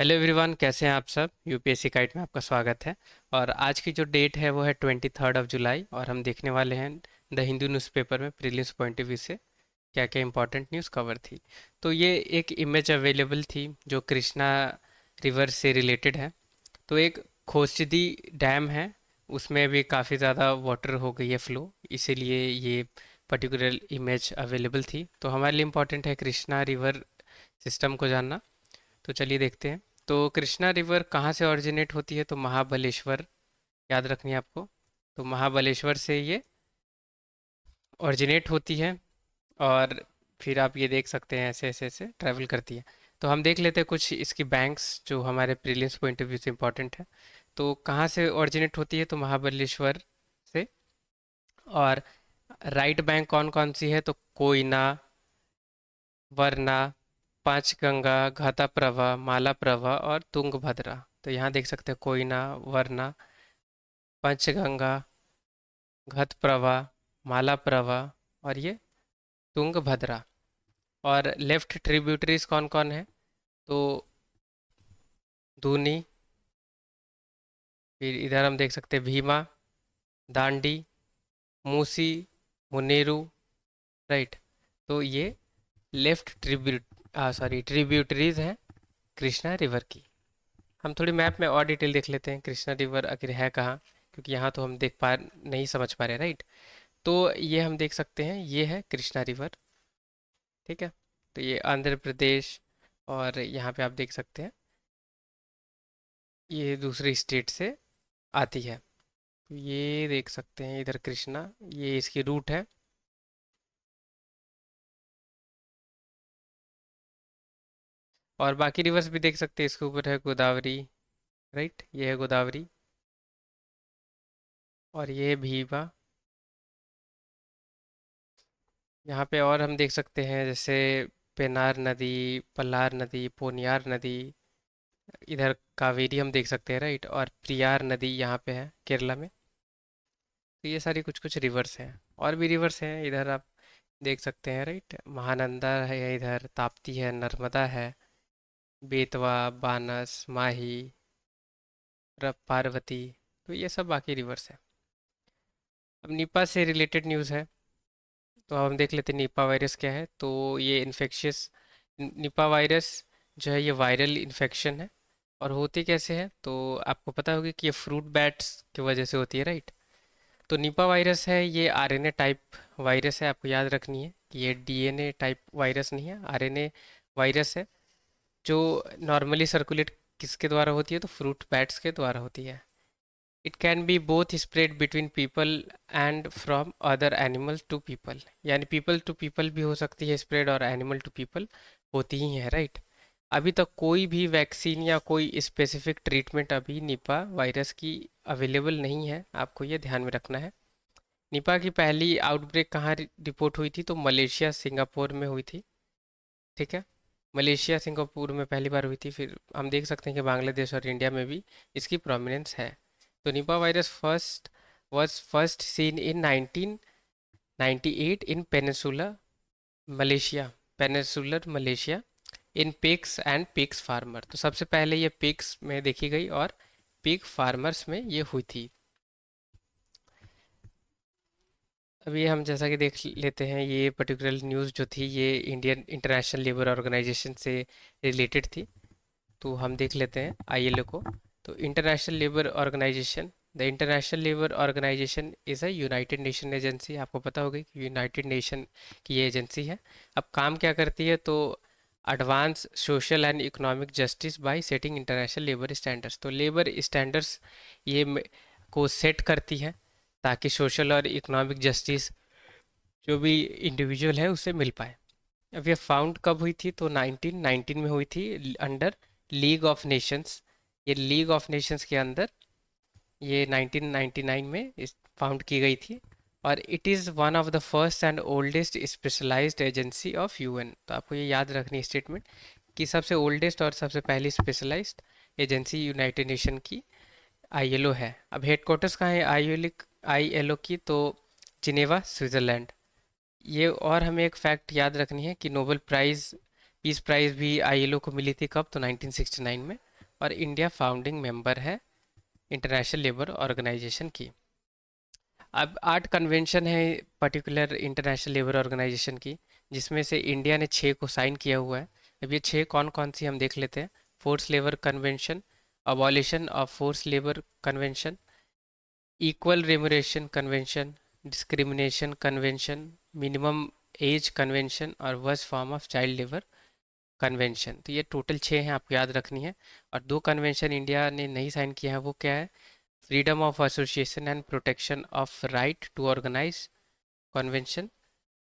Hello everyone, कैसे हैं आप सब। यूपीएससी गाइड में आपका स्वागत है। और आज की जो डेट है वो है 23 जुलाई और हम देखने वाले हैं द हिंदू न्यूज़पेपर में प्रीलिम्स पॉइंट ऑफ व्यू से क्या क्या इंपॉर्टेंट न्यूज़ कवर थी। तो ये एक इमेज अवेलेबल थी जो कृष्णा रिवर से रिलेटेड है। तो एक खोजदी डैम है, उसमें भी काफ़ी ज़्यादा वाटर हो गई है फ्लो, इसीलिए ये पर्टिकुलर इमेज अवेलेबल थी। तो हमारे लिए इम्पोर्टेंट है कृष्णा रिवर सिस्टम को जानना। तो चलिए देखते हैं। तो कृष्णा रिवर कहाँ से ओरिजिनेट होती है? तो महाबलेश्वर, याद रखनी है आपको। तो महाबलेश्वर से ये ओरिजिनेट होती है और फिर आप ये देख सकते हैं ऐसे ऐसे ऐसे ट्रैवल करती है। तो हम देख लेते हैं कुछ इसकी बैंक्स जो हमारे प्रीलिम्स पॉइंट ऑफ व्यू से इम्पोर्टेंट है। तो कहाँ से ओरिजिनेट होती है? तो महाबलेश्वर से। और राइट बैंक कौन कौन सी है? तो कोयना, वरना, पांचगंगा, घाटाप्रभा, मालाप्रभा और तुंगभद्रा। तो यहाँ देख सकते हैं कोयना, वरना, पंचगंगा, घटप्रभा, मालाप्रभा और ये तुंगभद्रा। और लेफ्ट ट्रिब्यूटरीज कौन कौन है? तो दूनी, फिर इधर हम देख सकते हैं भीमा, दांडी, मूसी, मुनेरू। राइट। तो ये लेफ्ट ट्रिब्यूटरीज हैं कृष्णा रिवर की। हम थोड़ी मैप में और डिटेल देख लेते हैं कृष्णा रिवर आखिर है कहाँ, क्योंकि यहाँ तो हम देख पा नहीं समझ पा रहे। राइट। तो ये हम देख सकते हैं, ये है कृष्णा रिवर। ठीक है। तो ये आंध्र प्रदेश, और यहाँ पे आप देख सकते हैं ये दूसरी स्टेट से आती है। तो ये देख सकते हैं इधर कृष्णा, ये इसकी रूट है। और बाकी रिवर्स भी देख सकते हैं, इसके ऊपर है गोदावरी। राइट, ये है गोदावरी। और ये है भीमा। यहाँ पे और हम देख सकते हैं जैसे पेनार नदी, पल्लार नदी, पोनियार नदी। इधर कावेरी हम देख सकते हैं। राइट। और प्रियार नदी यहाँ पे है केरला में। तो ये सारी कुछ कुछ रिवर्स हैं। और भी रिवर्स हैं इधर आप देख सकते हैं। राइट। महानंदा है, इधर ताप्ती है, नर्मदा है, बेतवा, बानस, माही, पार्वती। तो ये सब बाकी रिवर्स है। अब निपा से रिलेटेड न्यूज़ है। तो हम देख लेते हैं निपा वायरस क्या है। तो ये इन्फेक्शियस निपा वायरस जो है, ये वायरल इन्फेक्शन है। और होती कैसे है? तो आपको पता होगा कि ये फ्रूट बैट्स की वजह से होती है। राइट। तो निपा वायरस है, ये आरएनए टाइप वायरस है। आपको याद रखनी है कि ये डीएनए टाइप वायरस नहीं है, आरएनए वायरस है। जो नॉर्मली सर्कुलेट किसके द्वारा होती है? तो फ्रूट बैट्स के द्वारा होती है। It can be both spread between people and from other animal to people. यानी पीपल टू पीपल भी हो सकती है स्प्रेड, और एनिमल टू पीपल होती ही है। राइट। अभी तक कोई भी वैक्सीन या कोई स्पेसिफिक ट्रीटमेंट अभी निपा वायरस की अवेलेबल नहीं है, आपको ये ध्यान में रखना है। निपा की पहली आउटब्रेक कहाँ रिपोर्ट हुई थी? तो मलेशिया सिंगापुर में हुई थी। ठीक है। मलेशिया सिंगापुर में पहली बार हुई थी। फिर हम देख सकते हैं कि बांग्लादेश और इंडिया में भी इसकी प्रोमिनेंस है। तो Nipah virus first seen in 1998 in peninsula Malaysia, peninsular Malaysia, in pigs and pigs farmer. तो सबसे पहले ये पिग्स में देखी गई और पिग फार्मर्स में ये हुई थी। अभी हम जैसा कि देख लेते हैं, ये पर्टिकुलर न्यूज़ जो थी ये इंडियन इंटरनेशनल लेबर ऑर्गेनाइजेशन से रिलेटेड थी। तो हम देख लेते हैं आईएलओ को। तो International Labour Organisation, the International Labour Organisation is a United Nation agency. आपको पता होगा कि यूनाइटेड नेशन की ये एजेंसी है। अब काम क्या करती है? तो advance social and economic justice bye setting international labour standards. तो लेबर स्टैंडर्ड्स ये को सेट करती है ताकि सोशल और इकोनॉमिक जस्टिस जो भी इंडिविजुअल है उसे मिल पाए। अब ये फाउंड कब हुई थी? तो 1919 में हुई थी अंडर लीग ऑफ नेशंस। ये लीग ऑफ नेशंस के अंदर ये 1999 में इस फाउंड की गई थी। और it is one of the first and oldest specialised agency of UN. तो आपको ये याद रखनी स्टेटमेंट कि सबसे ओल्डेस्ट और सबसे पहली स्पेशलाइज्ड एजेंसी यूनाइटेड नेशन की आईएलओ है। अब हेडक्वार्टर्स कहाँ है आईएलओ की? तो जिनेवा, स्विट्ज़रलैंड। ये और हमें एक फैक्ट याद रखनी है कि नोबेल प्राइज़, पीस प्राइज़ भी आईएलओ को मिली थी कब? तो 1969 में। और इंडिया फाउंडिंग मेंबर है इंटरनेशनल लेबर ऑर्गेनाइजेशन की। अब 8 कन्वेंशन है पर्टिकुलर इंटरनेशनल लेबर ऑर्गेनाइजेशन की, जिसमें से इंडिया ने 6 को साइन किया हुआ है। अब ये 6 कौन कौन सी हम देख लेते हैं। Force labour convention, abolition of force labour convention, equal remuneration convention, discrimination convention, minimum age convention और worst form of child labour convention. तो ये टोटल 6 हैं, आपको याद रखनी है। और 2 कन्वेंशन इंडिया ने नहीं साइन किया है, वो क्या है, freedom of association and protection of right to organise convention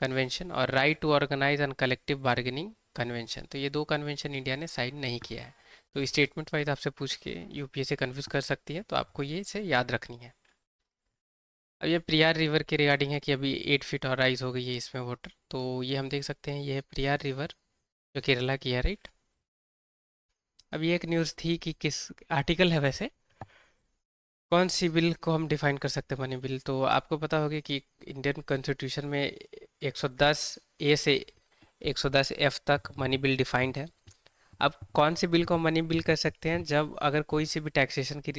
convention और right to organise and collective bargaining convention. तो ये 2 कन्वेंशन इंडिया ने साइन नहीं किया है। तो स्टेटमेंट वाइज आपसे पूछ के यूपीएससी कंफ्यूज कर सकती है, तो आपको ये से याद रखनी है। अब ये प्रियार रिवर के रिगार्डिंग है कि अभी 8 फीट और राइज हो गई है इसमें वाटर। तो ये हम देख सकते हैं, ये है प्रियार रिवर जो केरला की है, राइट। अब ये एक न्यूज़ थी कि किस आर्टिकल है वैसे, कौन सी बिल को हम डिफाइन कर सकते हैं मनी बिल। तो आपको पता होगा कि इंडियन कॉन्स्टिट्यूशन में 110 ए से 110 एफ तक मनी बिल डिफाइंड है। अब कौन सी बिल को हम मनी बिल कर सकते हैं, जब अगर कोई सी भी टैक्सेशन की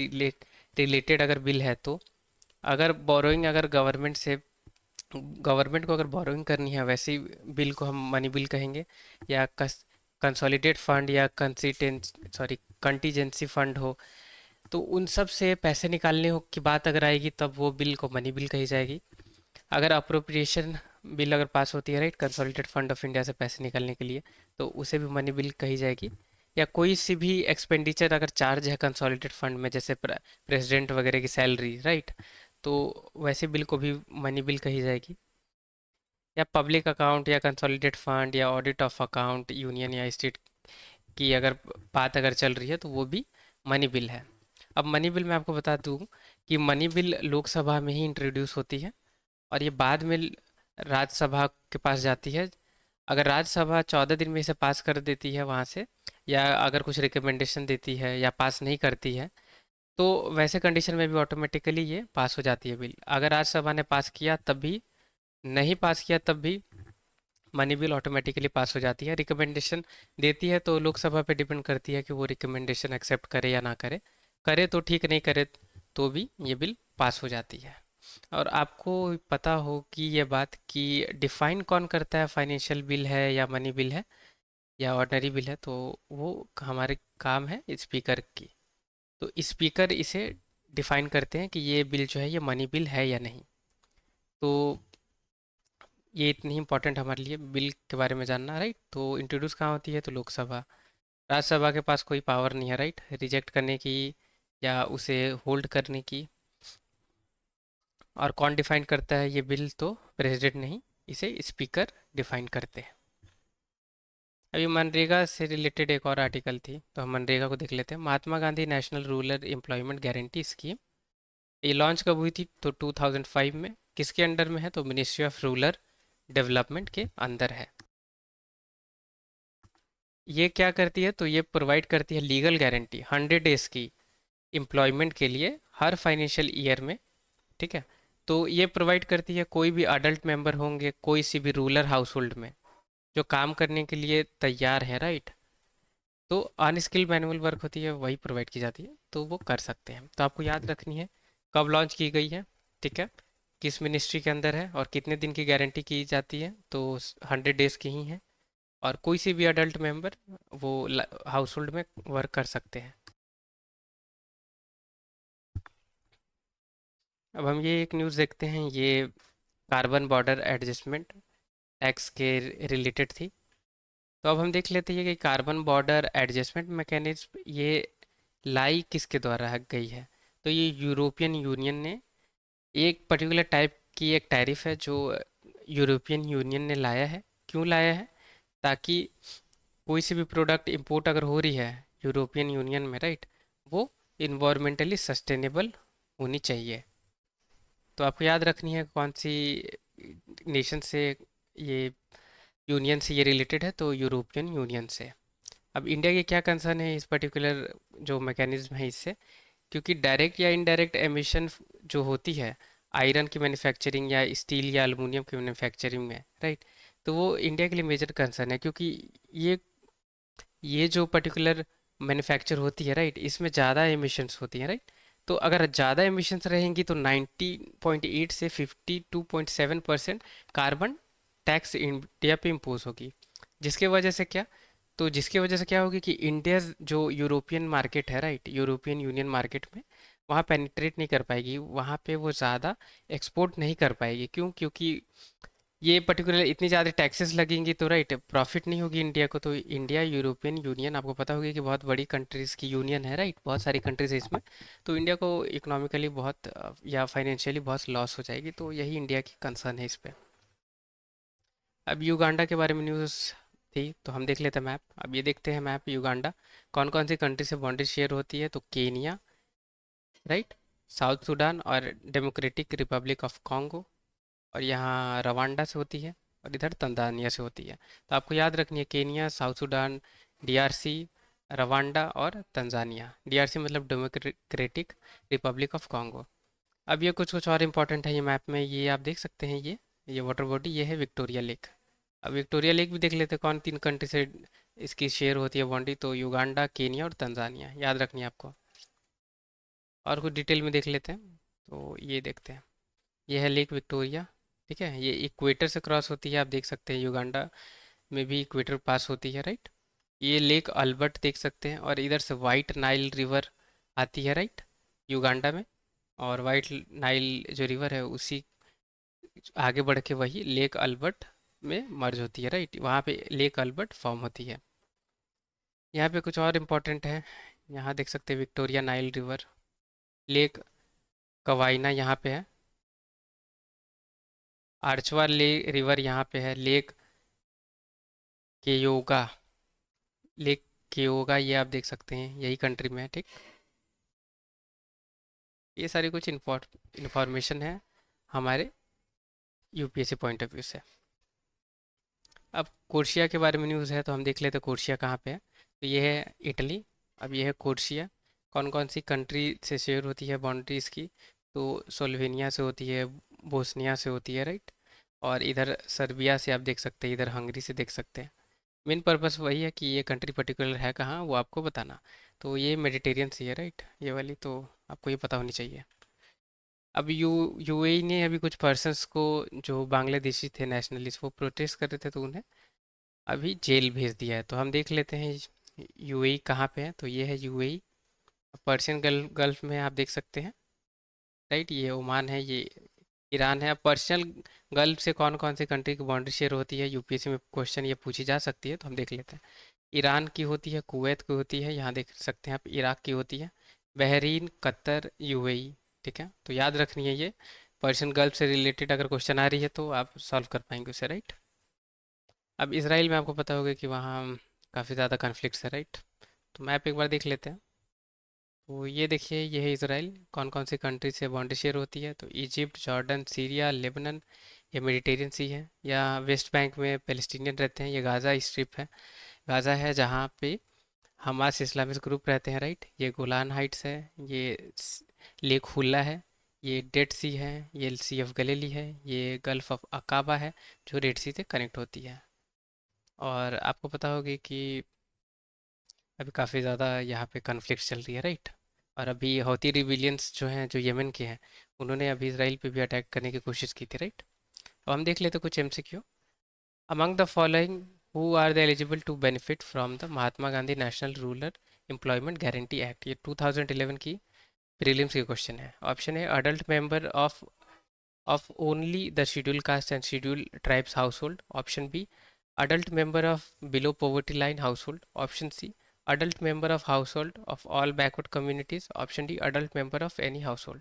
रिलेटेड अगर बिल है, तो अगर बोरोइंग अगर गवर्नमेंट को अगर बोरोइंग करनी है, वैसी बिल को हम मनी बिल कहेंगे। या कंसोलिडेट फंड या कंटीजेंसी फंड हो, तो उन सब से पैसे निकालने हो की बात अगर आएगी, तब वो बिल को मनी बिल कही जाएगी। अगर अप्रोप्रिएशन बिल अगर पास होती है, right, consolidate fund of India से पैसे निकालने के लिए, तो उसे भी मनी बिल कही जाएगी। या कोई सी भी एक्सपेंडिचर अगर चार्ज है कंसोलिडेट फंड में, जैसे प्रेसिडेंट वगैरह की सैलरी, राइट, तो वैसे बिल को भी मनी बिल कही जाएगी। या पब्लिक अकाउंट या कंसोलिडेट फंड या ऑडिट ऑफ अकाउंट यूनियन या स्टेट की अगर बात अगर चल रही है, तो वो भी मनी बिल है। अब मनी बिल मैं आपको बता दूं कि मनी बिल लोकसभा में ही इंट्रोड्यूस होती है और ये बाद में राज्यसभा के पास जाती है। अगर राज्यसभा 14 दिन में इसे पास कर देती है वहाँ से, या अगर कुछ रिकमेंडेशन देती है या पास नहीं करती है, तो वैसे कंडीशन में भी ऑटोमेटिकली ये पास हो जाती है बिल। अगर राज्यसभा ने पास किया तब भी, नहीं पास किया तब भी मनी बिल ऑटोमेटिकली पास हो जाती है। रिकमेंडेशन देती है तो लोकसभा पे डिपेंड करती है कि वो रिकमेंडेशन एक्सेप्ट करे या ना करे। करे तो ठीक, नहीं करे तो भी ये बिल पास हो जाती है। और आपको पता हो कि ये बात कि डिफाइन कौन करता है, फाइनेंशियल बिल है या मनी बिल है या ऑर्डनरी बिल है, तो वो हमारे काम है स्पीकर की। तो स्पीकर इसे डिफाइन करते हैं कि ये बिल जो है ये मनी बिल है या नहीं। तो ये इतनी इंपॉर्टेंट हमारे लिए बिल के बारे में जानना, राइट। तो इंट्रोड्यूस कहाँ होती है, तो लोकसभा। राज्यसभा के पास कोई पावर नहीं है, राइट, रिजेक्ट करने की या उसे होल्ड करने की। और कौन डिफाइन करता है ये बिल, तो प्रेसिडेंट नहीं, इसे स्पीकर डिफाइन करते हैं। अभी मनरेगा से रिलेटेड एक और आर्टिकल थी, तो हम मनरेगा को देख लेते हैं। Mahatma Gandhi national rural employment guarantee scheme, ये लॉन्च कब हुई थी, तो 2005 में। किसके अंडर में है, तो मिनिस्ट्री ऑफ रूरल डेवलपमेंट के अंदर है। ये क्या करती है, तो ये प्रोवाइड करती है लीगल गारंटी 100 डेज की एम्प्लॉयमेंट के लिए हर फाइनेंशियल ईयर में, ठीक है। तो ये प्रोवाइड करती है कोई भी अडल्ट मेंबर होंगे कोई सी भी रूरल हाउस होल्ड में जो काम करने के लिए तैयार है, राइट, तो अनस्किल्ड मैनुअल वर्क होती है वही प्रोवाइड की जाती है, तो वो कर सकते हैं। तो आपको याद रखनी है कब लॉन्च की गई है, ठीक है, किस मिनिस्ट्री के अंदर है और कितने दिन की गारंटी की जाती है, तो 100 डेज की ही है। और कोई सी भी अडल्ट मेंबर वो हाउस होल्ड में वर्क कर सकते हैं। अब हम ये एक न्यूज़ देखते हैं, ये कार्बन बॉर्डर एडजस्टमेंट टैक्स के रिलेटेड थी। तो अब हम देख लेते हैं कि कार्बन बॉर्डर एडजस्टमेंट मैकेनिज्म ये लाई किसके द्वारा गई है। तो ये यूरोपियन यूनियन ने एक पर्टिकुलर टाइप की एक टैरिफ है जो यूरोपियन यूनियन ने लाया है। क्यों लाया है, ताकि कोई सी भी प्रोडक्ट इंपोर्ट अगर हो रही है यूरोपियन यूनियन में, राइट, वो इन्वायरमेंटली सस्टेनेबल होनी चाहिए। तो आपको याद रखनी है कौन सी नेशन से ये यूनियन से ये रिलेटेड है, तो यूरोपियन यूनियन से। अब इंडिया के क्या कंसर्न है इस पर्टिकुलर जो मैकेनिज्म है इससे, क्योंकि डायरेक्ट या इनडायरेक्ट एमिशन जो होती है आयरन की मैन्युफैक्चरिंग या स्टील या एलुमिनियम की मैन्युफैक्चरिंग में, राइट, तो वो इंडिया के लिए मेजर कंसर्न है। क्योंकि ये ये जो पर्टिकुलर मैन्युफैक्चर होती है, राइट, इसमें ज़्यादा एमिशंस होती हैं, राइट। तो अगर ज़्यादा एमिशंस रहेंगी तो 90.8 से 52.7% कार्बन टैक्स इंडिया पे इम्पोज होगी। जिसके वजह से क्या, तो जिसकी वजह से क्या होगी कि इंडिया जो यूरोपियन मार्केट है, राइट, यूरोपियन यूनियन मार्केट में वहाँ पेनिट्रेट नहीं कर पाएगी, वहाँ पे वो ज़्यादा एक्सपोर्ट नहीं कर पाएगी। क्यों? क्योंकि ये पर्टिकुलर इतनी ज़्यादा टैक्सेस लगेंगी तो राइट प्रॉफिट नहीं होगी इंडिया को। तो इंडिया यूरोपियन यूनियन, आपको पता होगी कि बहुत बड़ी कंट्रीज़ की यूनियन है, राइट, बहुत सारी कंट्रीज है इसमें। तो इंडिया को इकोनॉमिकली बहुत या फाइनेंशियली बहुत लॉस हो जाएगी, तो यही इंडिया की कंसर्न है इस पे। अब युगांडा के बारे में न्यूज़ थी तो हम देख लेते हैं मैप। अब ये देखते हैं मैप युगांडा कौन कौन सी कंट्री से बाउंड्री शेयर होती है। तो केनिया, राइट, साउथ सूडान और डेमोक्रेटिक रिपब्लिक ऑफ कॉन्गो, और यहाँ रवांडा से होती है, और इधर तंजानिया से होती है। तो आपको याद रखनी है Kenya, south Sudan, DRC, Rwanda और तंजानिया। डीआरसी मतलब डेमोक्रेटिक रिपब्लिक ऑफ कॉन्गो। अब ये कुछ कुछ और इम्पोर्टेंट है ये मैप में, ये आप देख सकते हैं। ये वाटर बॉडी, ये है विक्टोरिया लेक। अब विक्टोरिया लेक भी देख लेते हैं कौन तीन कंट्री से इसकी शेयर होती है बाउंड्री। तो युगांडा, केनिया और तंजानिया, याद रखनी है आपको। और कुछ डिटेल में देख लेते हैं। तो ये देखते हैं, ये है लेक विक्टोरिया, ठीक है। ये इक्वेटर से क्रॉस होती है, आप देख सकते हैं युगांडा में भी इक्वेटर पास होती है, राइट। ये लेक अल्बर्ट देख सकते हैं, और इधर से वाइट नाइल रिवर आती है, राइट, युगांडा में। और वाइट नाइल जो रिवर है उसी आगे बढ़ के वही लेक अल्बर्ट में मर्ज होती है, राइट, वहाँ पे लेक अल्बर्ट फॉर्म होती है। यहाँ पे कुछ और इम्पोर्टेंट है, यहाँ देख सकते हैं विक्टोरिया नाइल रिवर, लेक कवाइना यहाँ पे है, आर्चवा ले रिवर यहाँ पे है, लेक केयोगा, लेक केयोगा ये आप देख सकते हैं यही कंट्री में है, ठीक। ये सारी कुछ इंफॉर्मेशन है हमारे यूपीएससी पॉइंट ऑफ व्यू से। अब कोर्सिया के बारे में न्यूज़ है तो हम देख लेते हैं कोर्सिया कहाँ पे है। तो ये है इटली। अब ये है कोर्सिया, कौन कौन सी कंट्री से शेयर होती है बाउंड्रीज की। तो सोल्वेनिया से होती है, बोस्निया से होती है, राइट, और इधर सर्बिया से आप देख सकते हैं, इधर हंगरी से देख सकते हैं। मेन पर्पस वही है कि ये कंट्री पर्टिकुलर है कहाँ वो आपको बताना। तो ये मेडिटेरियन सी है, राइट, ये वाली, तो आपको ये पता होनी चाहिए। अब यूएई ने अभी कुछ पर्सन्स को जो बांग्लादेशी थे नेशनलिस्ट वो प्रोटेस्ट कर रहे थे तो उन्हें अभी जेल भेज दिया है। तो हम देख लेते हैं यूएई कहाँ पे है। तो ये है यूएई, पर्शियन गल्फ में आप देख सकते हैं, राइट। ये ओमान है, ये ईरान है। अब पर्शियन गल्फ से कौन कौन सी कंट्री की बाउंड्री शेयर होती है, यूपीएससी में क्वेश्चन ये पूछी जा सकती है, तो हम देख लेते हैं। ईरान की होती है, कुवैत की होती है, यहाँ देख सकते हैं आप, इराक की होती है, बहरीन, कतर, यूएई, ठीक है। तो याद रखनी है ये, पर्शियन गल्फ से रिलेटेड अगर क्वेश्चन आ रही है तो आप सॉल्व कर पाएंगे उसे, राइट। अब इसराइल में आपको पता होगा कि वहाँ काफ़ी ज़्यादा कन्फ्लिक्ट्स है, राइट। तो मैप एक बार देख लेते हैं। तो ये देखिए, ये है इसराइल, कौन कौन सी कंट्री से बाउंड्री शेयर होती है। तो इजिप्ट, जॉर्डन, सीरिया, लेबनन, ये मेडिटेरियन सी है। या वेस्ट बैंक में पैलेस्टीनियन रहते हैं, ये गाज़ा स्ट्रिप है, गाज़ा है जहाँ पे हमास इस्लामिस्ट ग्रुप रहते हैं, राइट। ये गोलान हाइट्स है, ये लेक हुल्ला है, ये डेड सी है, ये सी ऑफ गलीली है, ये गल्फ ऑफ अकाबा है जो रेड सी से कनेक्ट होती है। और आपको पता होगी कि अभी काफ़ी ज़्यादा यहाँ पे कन्फ्लिक्ट चल रही है, राइट। और अभी हौती रिबिलियंस जो हैं, जो यमन के हैं, उन्होंने अभी इसराइल पे भी अटैक करने की कोशिश की थी, राइट। अब हम देख लेते हैं कुछ MCQ. Among the following who are the eligible to benefit from the Mahatma Gandhi national rural employment Guarantee Act, ये 2011 की प्रीलिम्स के क्वेश्चन है। ऑप्शन है adult member of only the schedule caste and schedule tribes household. Option B adult member of below poverty line household. Option C adult member of household of all backward communities. Option D adult member of any household.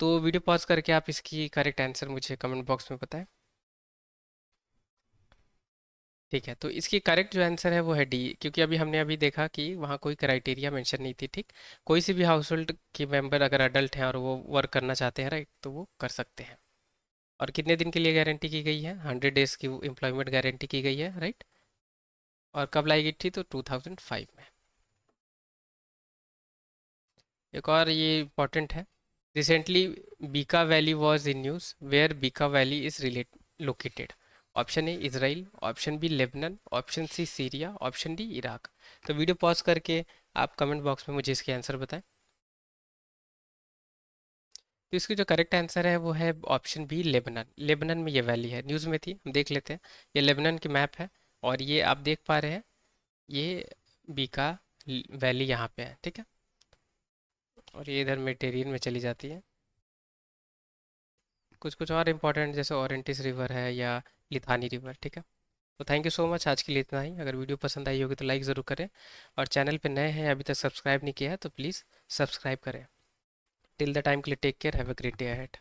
तो video pause करके आप इसकी correct answer मुझे comment box में बताएं। ठीक है, तो इसकी करेक्ट जो आंसर है वो है डी, क्योंकि हमने अभी देखा कि वहाँ कोई क्राइटेरिया मेंशन नहीं थी, ठीक। कोई सी भी हाउस होल्ड के मेंबर अगर अडल्ट हैं और वो वर्क करना चाहते हैं, राइट, तो वो कर सकते हैं। और कितने दिन के लिए गारंटी की गई है, 100 डेज की एम्प्लॉयमेंट गारंटी की गई है, राइट। और कब लाई गई थी, तो 2005 में। एक और ये इम्पोर्टेंट है, recently Bekaa Valley was in news, where Bekaa Valley is relate located. Option A Israel, option B Lebanon, option C Syria, option D Iraq. तो वीडियो पॉज करके आप कमेंट बॉक्स में मुझे इसके आंसर बताएं। तो इसकी जो करेक्ट आंसर है वो है ऑप्शन बी, लेबनान। लेबनान में ये वैली है, न्यूज़ में थी, हम देख लेते हैं। ये लेबनान की मैप है, और ये आप देख पा रहे हैं, ये बी का वैली यहाँ पे है, ठीक है। और ये इधर मेडिटेरियन में चली जाती है। कुछ कुछ और इम्पोर्टेंट जैसे ओरेंटिस रिवर है या लिथानी रिवर, ठीक है। तो थैंक यू सो मच, आज के लिए इतना ही। अगर वीडियो पसंद आई होगी तो लाइक ज़रूर करें, और चैनल पे नए हैं अभी तक सब्सक्राइब नहीं किया है तो प्लीज़ सब्सक्राइब करें। टिल द टाइम के लिए take care, have a great day ahead.